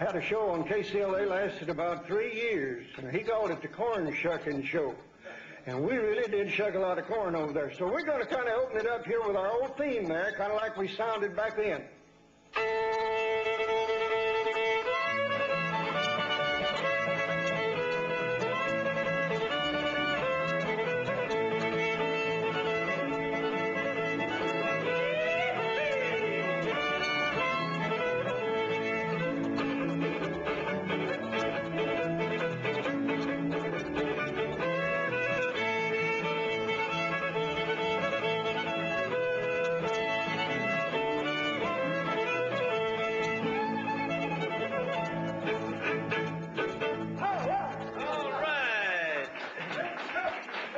Had a show on KCLA, lasted about 3 years. And he called it the corn shucking show. And we really did shuck a lot of corn over there. So we're going to kind of open it up here with our old theme there, kind of like we sounded back then.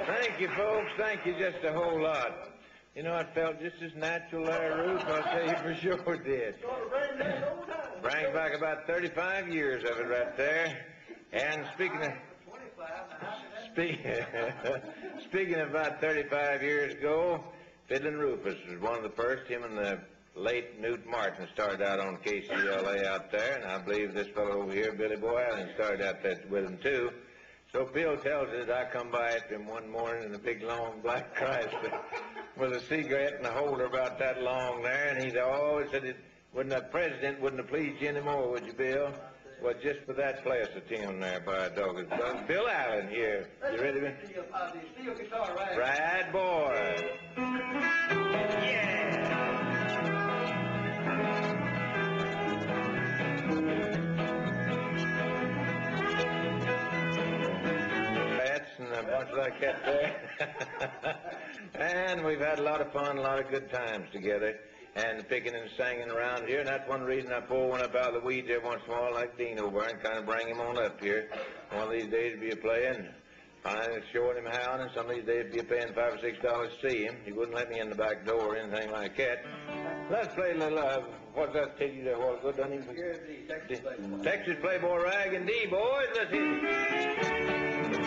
Thank you, folks. Thank you just a whole lot. You know, I felt just as natural there, Ruth. I'll tell you for sure it did. Brings back about 35 years of it right there. And speaking of about 35 years ago, Fiddlin' Rufus was one of the first. Him and the late Newt Martin started out on KCLA out there, and I believe this fellow over here, Billy Boy Allen, started out there with him too. So Bill tells us I come by after him one morning in a big long black Chrysler with a cigarette and a holder about that long there, and he always said, "Wouldn't the president wouldn't have pleased you anymore, would you, Bill?" Well, just for that class of tune there, by dog, it's Bill Allen here. You ready, man? Steel guitar, right? Right, boy. Yeah. And a bunch like that there. And we've had a lot of fun, a lot of good times together, and picking and singing around here. And that's one reason I pull one up out of the weeds every once in a while, like Dean over there, and kind of bring him on up here. One of these days be a playing, finally showing him how, and some of these days be a paying $5 or $6 to see him. He wouldn't let me in the back door or anything like that. Let's play a little, what's that tell you there a while ago, doesn't he? Texas Playboy Rag and D, boys. Let's hit it.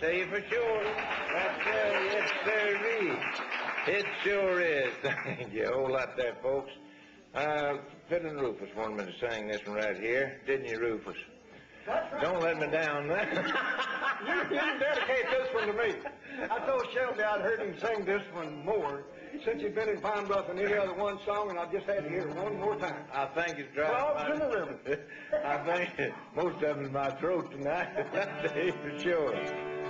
Tell you for sure. That's yes, sirree. It sure is. Thank you. A whole lot there, folks. Fiddlin' Rufus wanted me to sing this one right here. Didn't you, Rufus? That's right. Don't let me down. You can dedicate this one to me. I told Shelby I'd heard him sing this one more since he'd been in Pine Bluff and any other one song, and I just had to hear it one more time. I think it's dry. Frogs in the river. I think most of them in my throat tonight. That's for sure.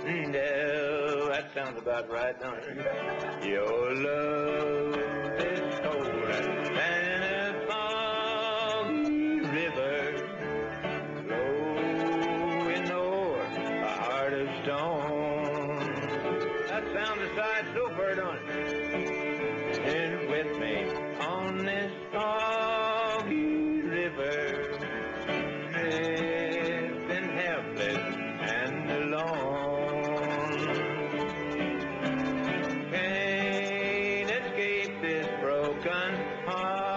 No, that sounds about right, don't it? Your love is colder than a foggy river, flowing o'er a heart of stone. That sounds a sight super, don't it? And with me on this foggy river, drifting helpless and alone. Can't escape this broken heart.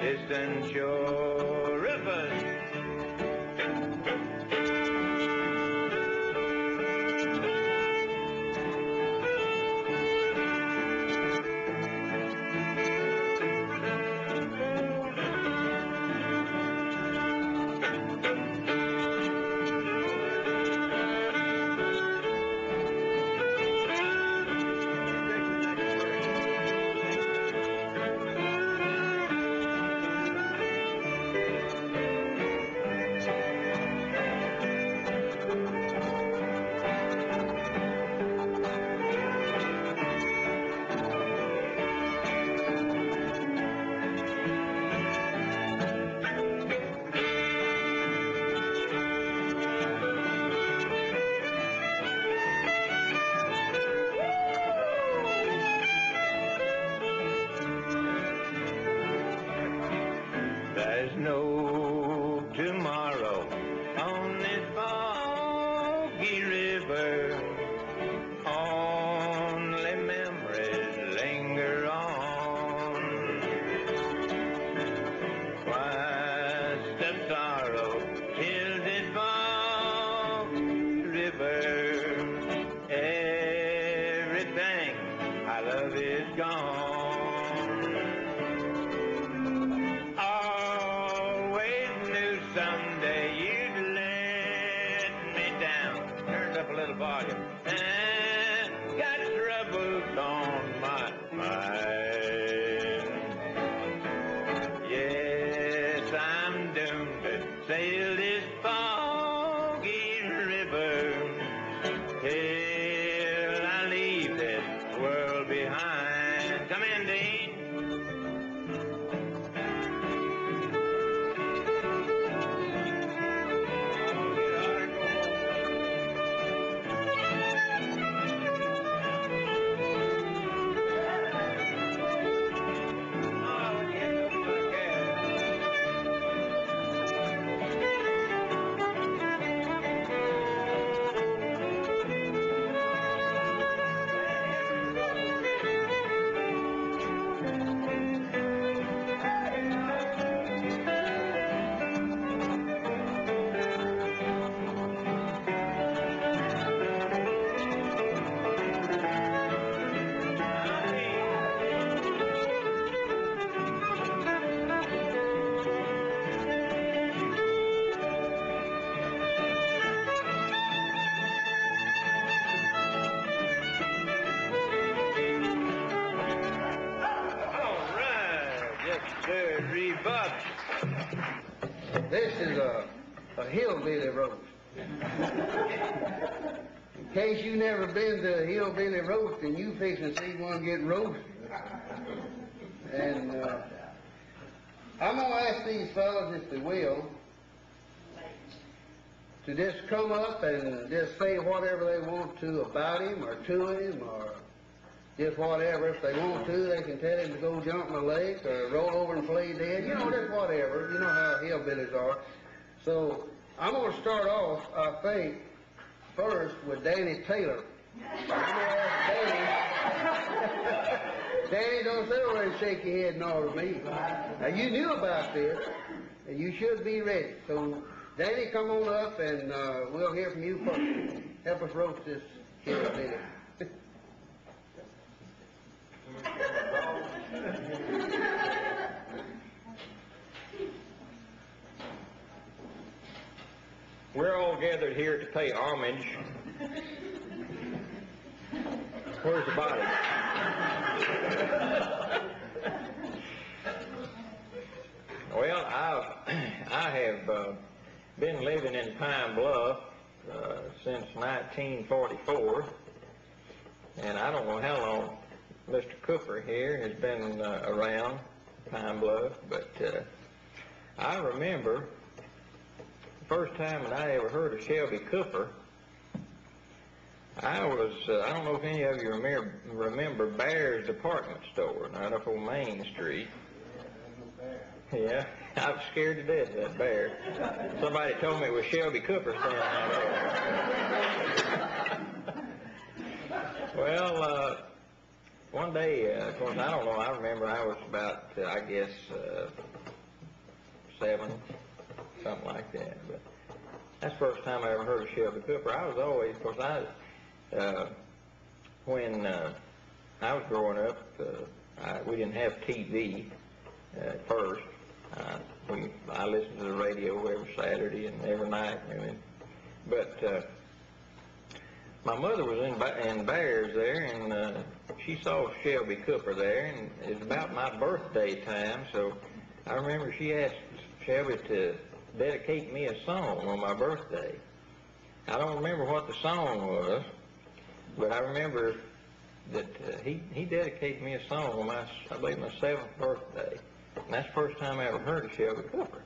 distant shore. Rufus. There's no tomorrow on this foggy river. Only memories linger on. What's the sorrow till this foggy river? Everything I love is gone. Someday you'd let me down. Turned up a little volume. Got troubles on my mind. Yes, I'm doomed to sail this foggy river till I leave this world behind. Come in, Dean. This is a hillbilly roast. In case you never been to a hillbilly roast, and you fixing to see one get roasted. And I'm going to ask these fellas, if they will, to just come up and just say whatever they want to about him or to him or just whatever. If they want to, they can tell him to go jump in the lake or roll over and play dead. You know, just whatever. You know how hillbillies are. So I'm going to start off, I think, first with Danny Taylor. I'm going to ask Danny. Danny, don't sit over and shake your head and all to me. Now, you knew about this, and you should be ready. So, Danny, come on up, and we'll hear from you first. Help us roast this hillbilly. We're all gathered here to pay homage. Where's the body? Well, I have been living in Pine Bluff since 1944, and I don't know how long Mr. Cooper here has been around Pine Bluff, but I remember the first time that I ever heard of Shelby Cooper. I don't know if any of you remember Bear's Department Store, right up on Main Street. Yeah, I was scared to death of that bear. Somebody told me it was Shelby Cooper standing out there. Well, one day, of course, I don't know, I remember I was about, I guess, 7, something like that. But that's the first time I ever heard of Shelby Cooper. I was always, of course, when I was growing up, we didn't have TV at first. I listened to the radio every Saturday and every night. But my mother was in Bears there, and she saw Shelby Cooper there, and it was about my birthday time, so I remember she asked Shelby to dedicate me a song on my birthday. I don't remember what the song was, but I remember that he dedicated me a song on I believe my 7th birthday, and that's the first time I ever heard of Shelby Cooper.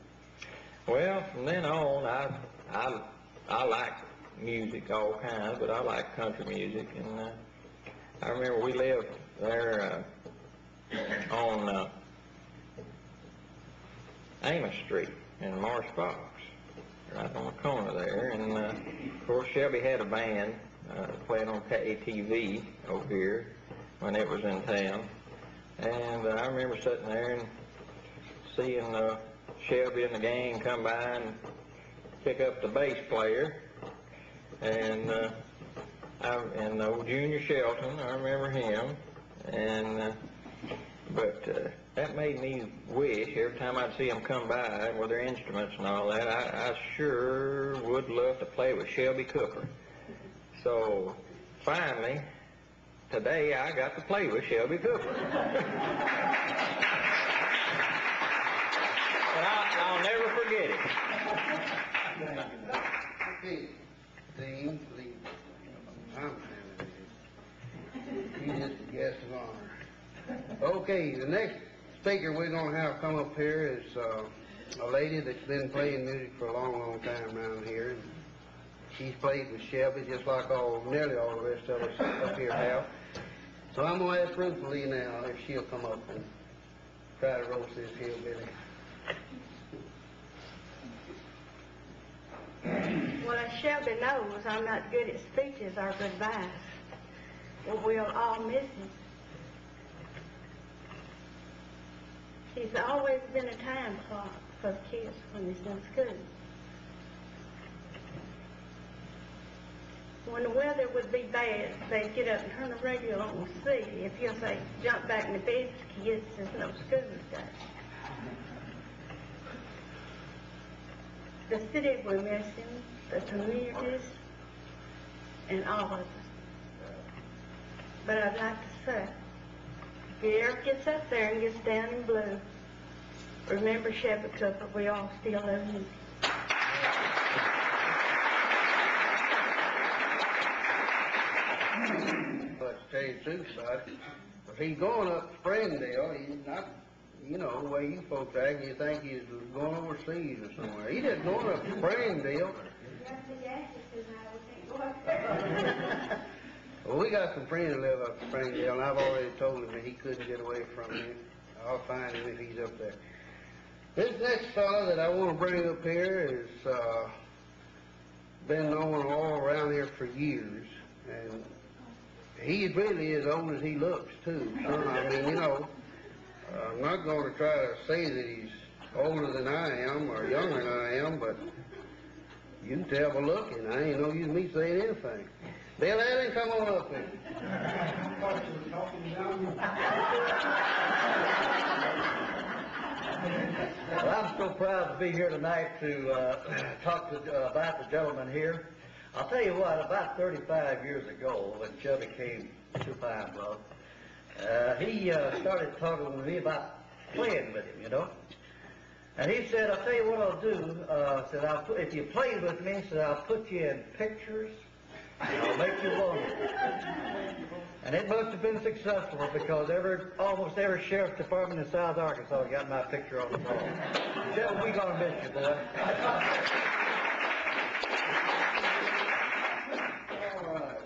Well, from then on, I like music, all kinds, but I like country music, and I remember we lived there on Amos Street in Marsh Fox, right on the corner there, and of course Shelby had a band playing on KATV over here when it was in town, and I remember sitting there and seeing Shelby and the gang come by and pick up the bass player, and old Junior Shelton, I remember him, and but that made me wish every time I'd see them come by with their instruments and all that, I sure would love to play with Shelby Cooper. So finally, today I got to play with Shelby Cooper. And I'll never forget it. Okay, Dean, please. I'm He's just a guest of honor. Okay, the next speaker we're going to have come up here is a lady that's been playing music for a long, long time around here. And she's played with Shelby just like nearly all the rest of us up here have. So I'm going to ask Ruth Lee now if she'll come up and try to roast this hillbilly. Well, as Shelby knows, I'm not good at speeches or goodbyes. But we'll all miss him. He's always been a time clock for the kids when he's in school. When the weather would be bad, they'd get up and turn the radio on and see if he'll say, jump back in the bed, kids, there's no school today. The city will miss him, the communities, and all of us. But I'd like to say, if he ever gets up there and gets down in blue, remember Shelby Cooper, we all still love him. But to tell you the truth about it, if he's going up to Springdale, he's not, you know, the way you folks act, you think he's going overseas or somewhere. He just going up to Springdale. Well, we got some friends that live up in Springdale, and I've already told him that he couldn't get away from me. I'll find him if he's up there. This next fellow that I want to bring up here has been known all around here for years, and he really is old as he looks, too. So, I mean, you know, I'm not going to try to say that he's older than I am or younger than I am, but you can tell by looking. I ain't no use me saying anything. Bill Allen, come on up here. Well, I'm so proud to be here tonight to talk about the gentleman here. I'll tell you what, about 35 years ago, when Shelby came to Pine Bluff, he started talking with me about playing with him, you know. And he said, I'll tell you what I'll do. Said, if you play with me, said, I'll put you in pictures, and I'll make you wanted. And it must have been successful because almost every sheriff's department in South Arkansas got my picture on the wall. Shelby, we're going to miss you, boy. All right. All right.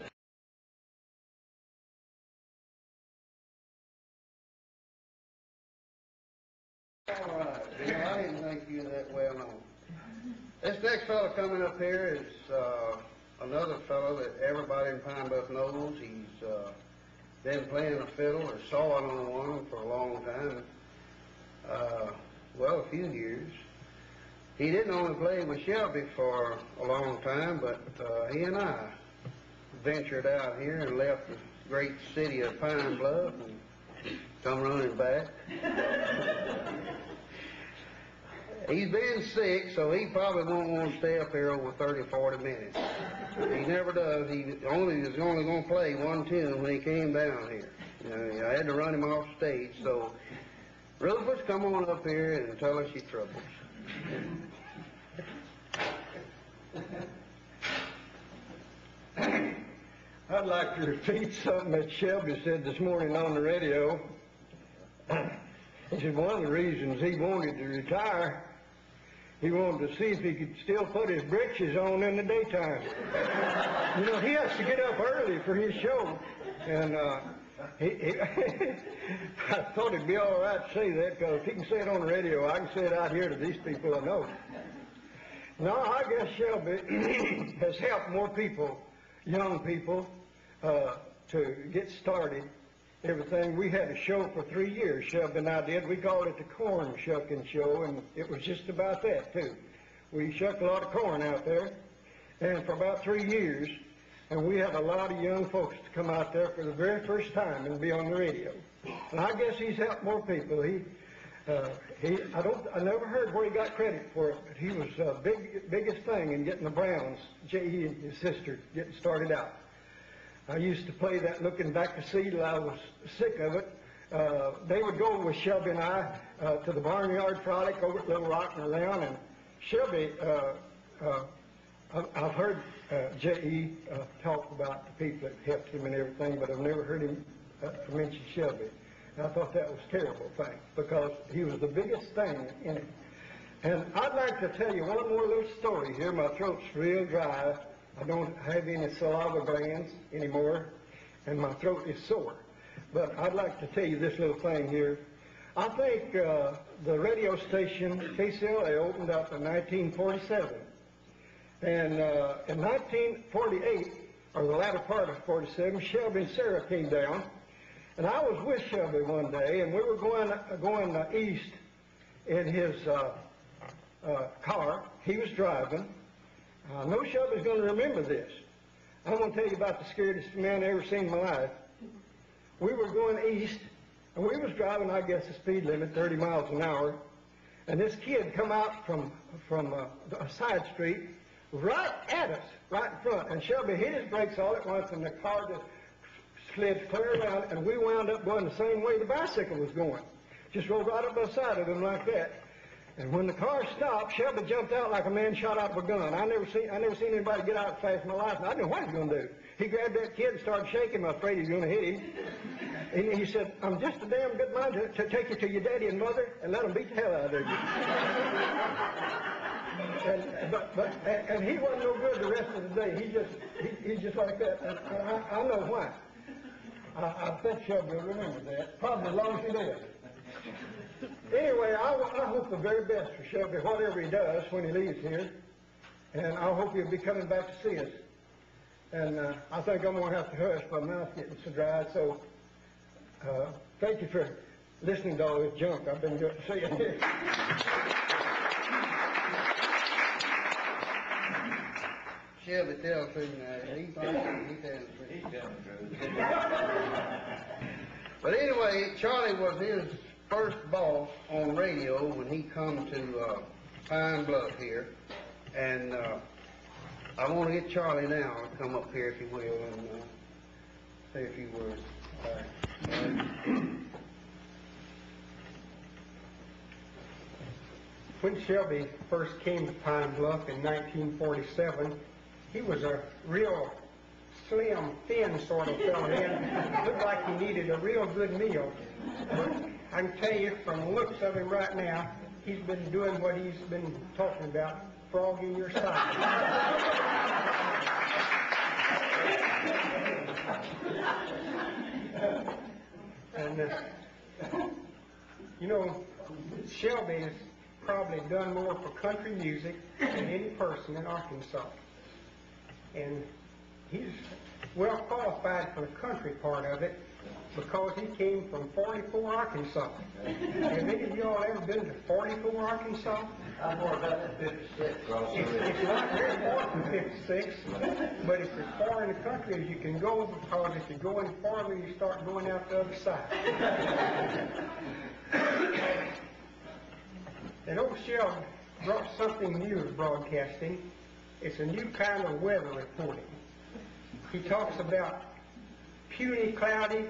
You know, I didn't think you were that well known. This next fellow coming up here is another fellow that everybody in Pine Bluff knows. been playing a fiddle or sawing on one for a long time. Well, a few years. He didn't only play with Shelby for a long time, but he and I ventured out here and left the great city of Pine Bluff and come running back. He's been sick, so he probably won't want to stay up here over 30, 40 minutes. He never does. He was only going to play one tune when he came down here. You know, I had to run him off stage, so Rufus, come on up here and tell us your troubles. I'd like to repeat something that Shelby said this morning on the radio. He said one of the reasons he wanted to retire, he wanted to see if he could still put his britches on in the daytime. You know, he has to get up early for his show, and I thought it'd be all right to say that, because if he can say it on the radio, I can say it out here to these people I know. No, I guess Shelby has helped more people, young people, to get started. Everything. We had a show for 3 years, Shelby and I did. We called it the Corn Shucking Show, and it was just about that, too. We shucked a lot of corn out there, and for about 3 years, and we had a lot of young folks to come out there for the very first time and be on the radio. And I guess he's helped more people. I never heard where he got credit for it, but he was biggest thing in getting the Browns, J.E. and his sister, getting started out. I used to play that looking back to see till I was sick of it. They would go with Shelby and I to the barnyard frolic over at Little Rock and around, and Shelby, I've heard J.E. talk about the people that helped him and everything, but I've never heard him mention Shelby. And I thought that was a terrible thing, because he was the biggest thing in it. And I'd like to tell you one more little story here. My throat's real dry. I don't have any saliva glands anymore, and my throat is sore. But I'd like to tell you this little thing here. I think the radio station, KCLA, opened up in 1947. And in 1948, or the latter part of 47, Shelby and Sarah came down. And I was with Shelby one day, and we were going east in his car. He was driving. I know Shelby's going to remember this. I'm going to tell you about the scariest man I ever seen in my life. We were going east, and we was driving, I guess, the speed limit, 30 miles an hour. And this kid come out from a side street right at us, right in front. And Shelby hit his brakes all at once, and the car just slid clear around, and we wound up going the same way the bicycle was going. Just rolled right up beside of him like that. And when the car stopped, Shelby jumped out like a man shot out of a gun. I never seen anybody get out fast in my life, and I didn't know what he was going to do. He grabbed that kid and started shaking him. I was afraid he was going to hit him. And he said, "I'm just a damn good man to take you to your daddy and mother and let them beat the hell out of you." and he wasn't no good the rest of the day. He's just like that. And I know why. I think Shelby will remember that, probably as long as he lives. Anyway, I hope the very best for Shelby, whatever he does when he leaves here. And I hope he'll be coming back to see us. And I think I'm going to have to hush. My mouth's getting so dry. So thank you for listening to all this junk I've been saying here. Shelby, tell the truth now. He's telling the truth. But anyway, Charlie was his first boss on radio when he come to Pine Bluff here. And I want to get Charlie now to come up here, if you will, and say a few words. When Shelby first came to Pine Bluff in 1947, he was a real slim, thin sort of fellow. He looked like he needed a real good meal. But I can tell you from the looks of him right now, he's been doing what he's been talking about, frogging your side. And, you know, Shelby has probably done more for country music than any person in Arkansas. And he's well qualified for the country part of it, because he came from 44, Arkansas. Have any of y'all ever been to 44, Arkansas? I'm more about the 56. It's not very far from 56, but it's as far in the country as you can go, because if you go any farther, you start going out the other side. And old Shelby brought something new to broadcasting. It's a new kind of weather reporting. He talks about puny cloudy,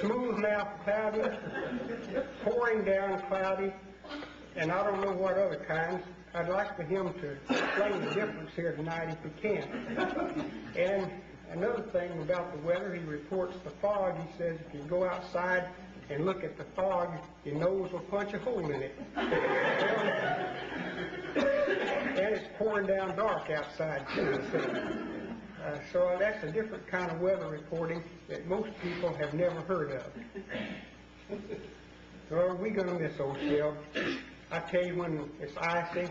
smooth mouth cloudy, pouring down cloudy, and I don't know what other kinds. I'd like for him to explain the difference here tonight if he can. And another thing about the weather, he reports the fog. He says if you go outside and look at the fog, your nose will punch a hole in it. And it's pouring down dark outside too. So that's a different kind of weather reporting that most people have never heard of. So we're going to miss old Shelby. I tell you, when it's icy,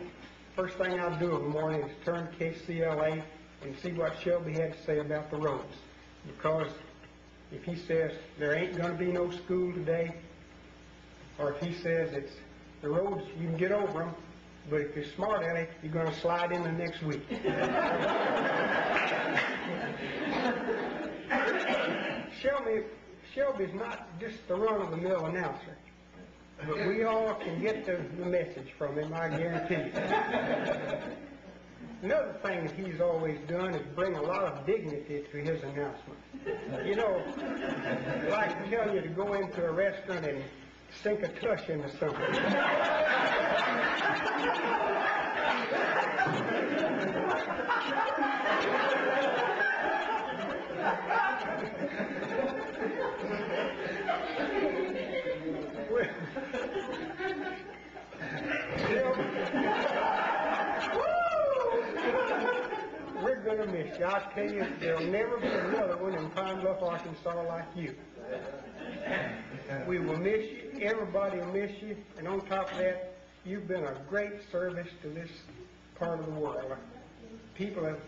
first thing I'll do in the morning is turn KCLA and see what Shelby had to say about the roads. Because if he says there ain't going to be no school today, or if he says it's the roads, you can get over them, but if you're smart at it, you're going to slide in the next week. Shelby's not just the run-of-the-mill announcer, but we all can get the message from him, I guarantee you. Another thing that he's always done is bring a lot of dignity to his announcements. You know, like tell you to go into a restaurant and sink a tush into something. We're going to miss you. I tell you, there'll never be another one in Pine Bluff, Arkansas like you. We will miss you. Everybody will miss you. And on top of that, you've been a great service to this part of the world. People have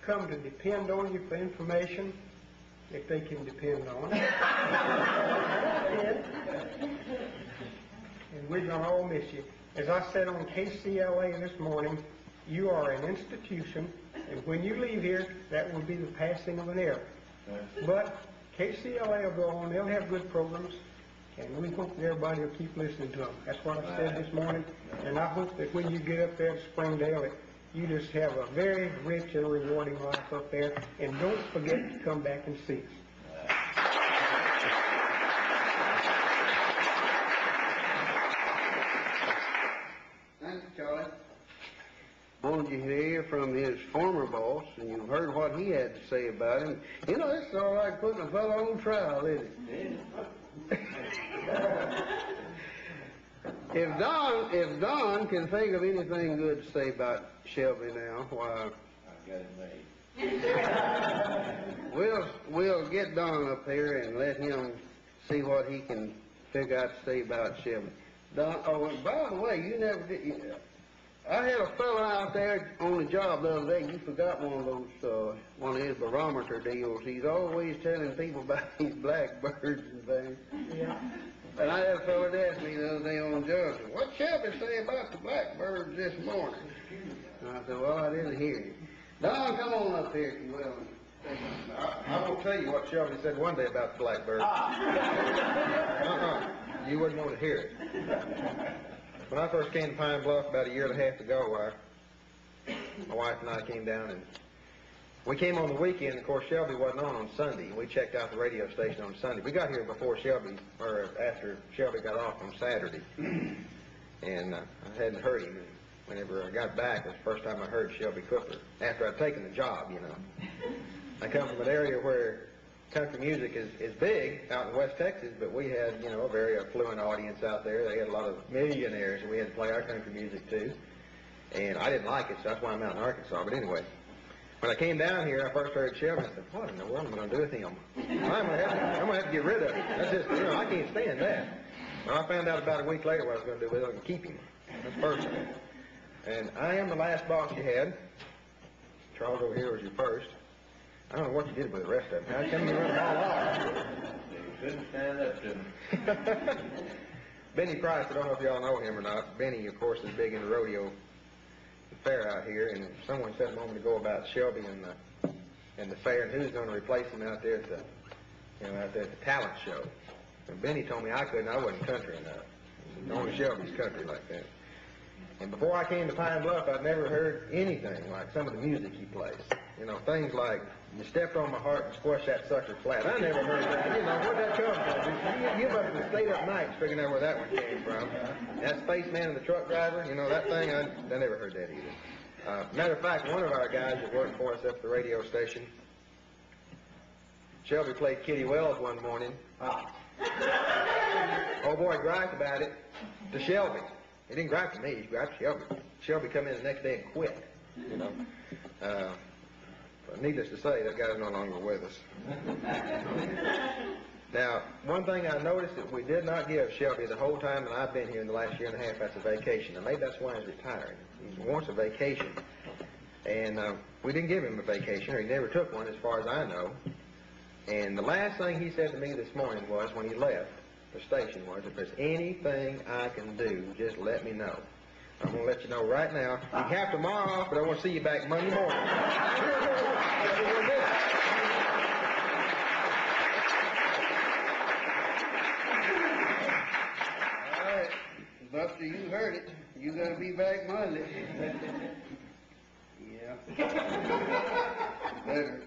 come to depend on you for information, if they can depend on it. And we're going to all miss you. As I said on KCLA this morning, you are an institution, and when you leave here, that will be the passing of an era. But KCLA will go on. They'll have good programs, and we hope that everybody will keep listening to them. That's what I said this morning, and I hope that when you get up there to Springdale, you just have a very rich and rewarding life up there, and don't forget to come back and see us. Thanks, Charlie. Wanted you to hear from his former boss, and you heard what he had to say about him. You know, it's all right putting a fellow on trial, isn't it? If Don can think of anything good to say about Shelby now, why, I've got it made. we'll get Don up here and let him see what he can figure out to say about Shelby. Don, oh, and by the way, you never did. I had a fellow out there on the job the other day. You forgot one of his barometer deals. He's always telling people about these blackbirds and things. Yeah. And I had a fellow that asked me the other day on the job, what Shelby say about the blackbirds this morning? And I said, well, I didn't hear him. Don, come on up here if you will. I won't tell you what Shelby said one day about the blackbird. You wouldn't want to hear it. When I first came to Pine Bluff about a year and a half ago, my wife and I came down, and we came on the weekend. Of course, Shelby wasn't on Sunday. We checked out the radio station on Sunday. We got here before Shelby, or after Shelby got off on Saturday, and I hadn't heard him. And whenever I got back, it was the first time I heard Shelby Cooper after I'd taken the job, you know. I come from an area where country music is big out in West Texas, but we had, you know, a very affluent audience out there. They had a lot of millionaires, and we had to play our country music too. And I didn't like it, so that's why I'm out in Arkansas. But anyway, when I came down here, I first heard Shelby, and I said, what in the world am I going to do with him? I'm going to have to get rid of him. That's just, you know, I can't stand that. Well, I found out about a week later what I was going to do with him and keep him. That's personal. And I am the last boss you had. Charles over here was your first. I don't know what you did with the rest of them. How come you run them all off? You couldn't stand up to them. Benny Price, I don't know if y'all know him or not. Benny, of course, is big in the rodeo fair out here, and someone said a moment ago about Shelby and the fair, and who's going to replace him out there at the talent show. And Benny told me I wasn't country enough. Only Shelby's country like that. And before I came to Pine Bluff, I'd never heard anything like some of the music he plays. You know, things like, you stepped on my heart and squashed that sucker flat. I never heard that. You know, where'd that come from? You must have stayed up nights figuring out where that one came from. That spaceman and the truck driver, you know, that thing, I never heard that either. Matter of fact, one of our guys that worked for us up at the radio station, Shelby played Kitty Wells one morning. Oh boy, griped about it to Shelby. He didn't gripe to me, he griped to Shelby. Shelby come in the next day and quit, you know. But needless to say, that guy's no longer with us. Now, one thing I noticed that we did not give Shelby the whole time that I've been here in the last year and a half, that's a vacation. And maybe that's why he's retiring. He wants a vacation. And we didn't give him a vacation, or he never took one as far as I know. And the last thing he said to me this morning was, when he left the station, was, if there's anything I can do, just let me know. I'm going to let you know right now. You have tomorrow off, but I want to see you back Monday morning. All right, Buster, you heard it. You got to be back Monday. Yeah. Better.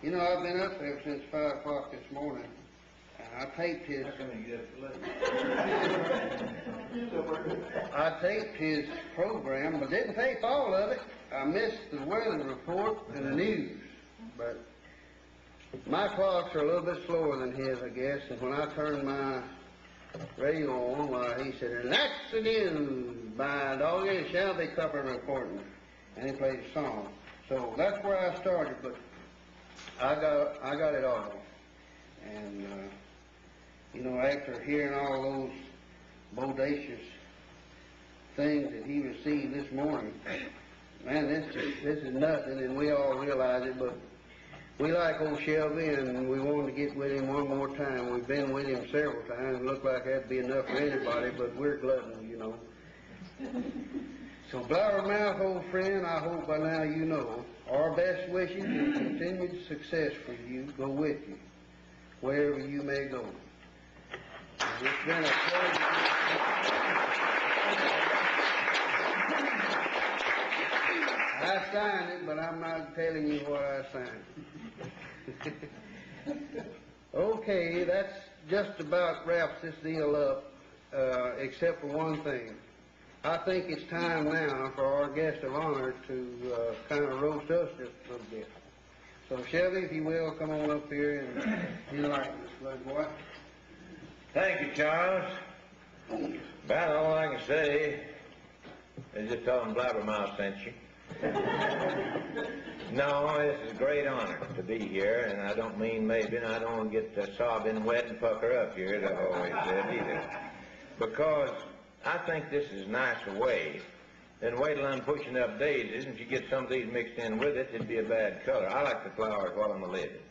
You know, I've been up there since 5 o'clock this morning. I taped his program, but didn't tape all of it. I missed the weather report and the news. But my clocks are a little bit slower than his, I guess. And when I turned my radio on, why, he said, "And that's the news by Doggy and Shelby Cupper reporting." And he played a song. So that's where I started, but I got it all. And you know, after hearing all those bodacious things that he received this morning, man, this is nothing, and we all realize it, but we like old Shelby, and we wanted to get with him one more time. We've been with him several times. It looked like that'd be enough for anybody, but we're gluttons, you know. So, Blabbermouth, old friend, I hope by now you know our best wishes and continued success for you go with you, wherever you may go. And it's been a pleasure. I signed it, but I'm not telling you what I signed. Okay, that's just about wraps this deal up, except for one thing. I think it's time now for our guest of honor to kind of roast us just a little bit. So, Shelby, if you will, come on up here and enlighten us, little boy. Thank you, Charles. About all I can say is just tell them Blabbermouth sent you. No, it's a great honor to be here, and I don't mean maybe, and I don't want to get sobbing wet and pucker up here, as I've always said either. Because I think this is a nicer way than wait till I'm pushing up daisies, and if you get some of these mixed in with it, it'd be a bad color. I like the flowers while I'm living.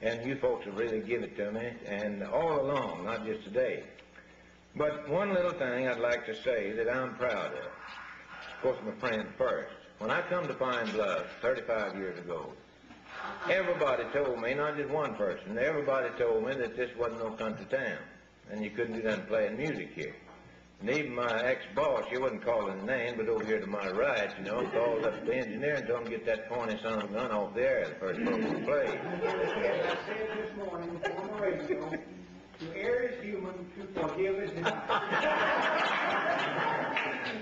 And you folks have really given it to me, and all along, not just today. But one little thing I'd like to say that I'm proud of. Of course, my friend first. When I come to Pine Bluff 35 years ago, everybody told me, not just one person, everybody told me that this wasn't no country town, and you couldn't do nothing playing music here. And even my ex-boss, she wasn't calling the name, but over here to my right, you know, called up the engineer and told him to get that corny son of a gun off the air the first program played. I said this morning on the radio, to err is human, to forgive is not.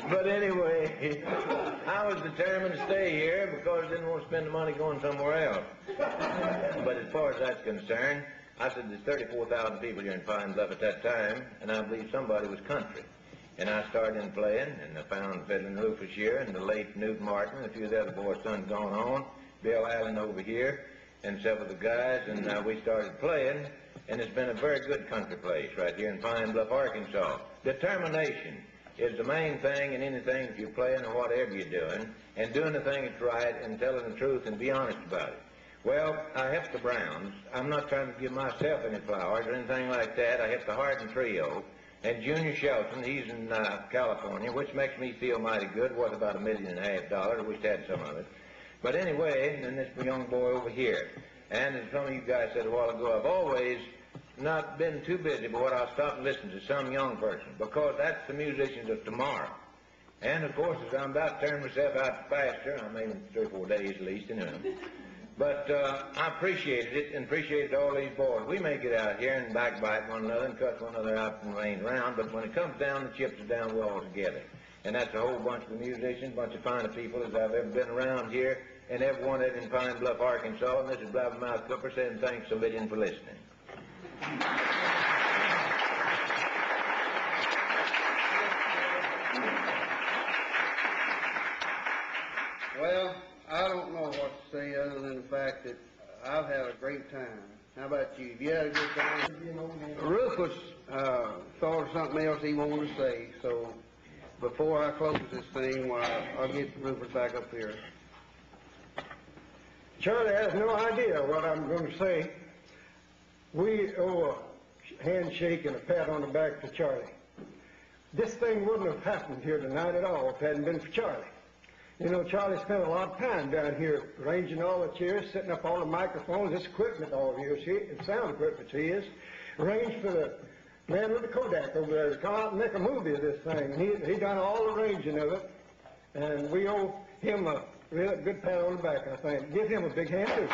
But anyway, I was determined to stay here because I didn't want to spend the money going somewhere else. But as far as that's concerned, I said there's 34,000 people here in Pine Bluff at that time, and I believe somebody was country. And I started in playing, and I found Fiddling Rufus here, and the late Newt Martin, and a few of the other boys' sons gone on, Bill Allen over here, and several of the guys, and we started playing, and it's been a very good country place right here in Pine Bluff, Arkansas. Determination is the main thing in anything if you're playing or whatever you're doing, and doing the thing that's right and telling the truth and be honest about it. Well, I helped the Browns. I'm not trying to give myself any flowers or anything like that. I helped the Hardin Trio. And Junior Shelton, he's in California, which makes me feel mighty good, worth about $1.5 million. I wish I had some of it. But anyway, and this young boy over here. And as some of you guys said a while ago, I've always not been too busy, but I'll stop and listen to some young person, because that's the musicians of tomorrow. And of course, as I'm about to turn myself out to pasture, I mean 3 or 4 days at least, you know. But I appreciated it and appreciated all these boys. We may get out here and backbite one another and cut one another out and range around, but when it comes down, the chips are down, we're all together. And that's a whole bunch of musicians, a bunch of fine people as I've ever been around here, and everyone that's in Pine Bluff, Arkansas. And this is Blabbermouth Cooper saying thanks a million for listening. Well, I don't know what to say other than the fact that I've had a great time. How about you? Have you had a good time? Rufus thought of something else he wanted to say, so before I close this thing, I'll get Rufus back up here. Charlie has no idea what I'm going to say. We owe a handshake and a pat on the back to Charlie. This thing wouldn't have happened here tonight at all if it hadn't been for Charlie. You know, Charlie spent a lot of time down here arranging all the chairs, setting up all the microphones, this equipment all of yours here, the sound equipment he is, arranged for the man with the Kodak over there to come out and make a movie of this thing. And he done all the arranging of it, and we owe him a real good pat on the back, I think. Give him a big hand, too.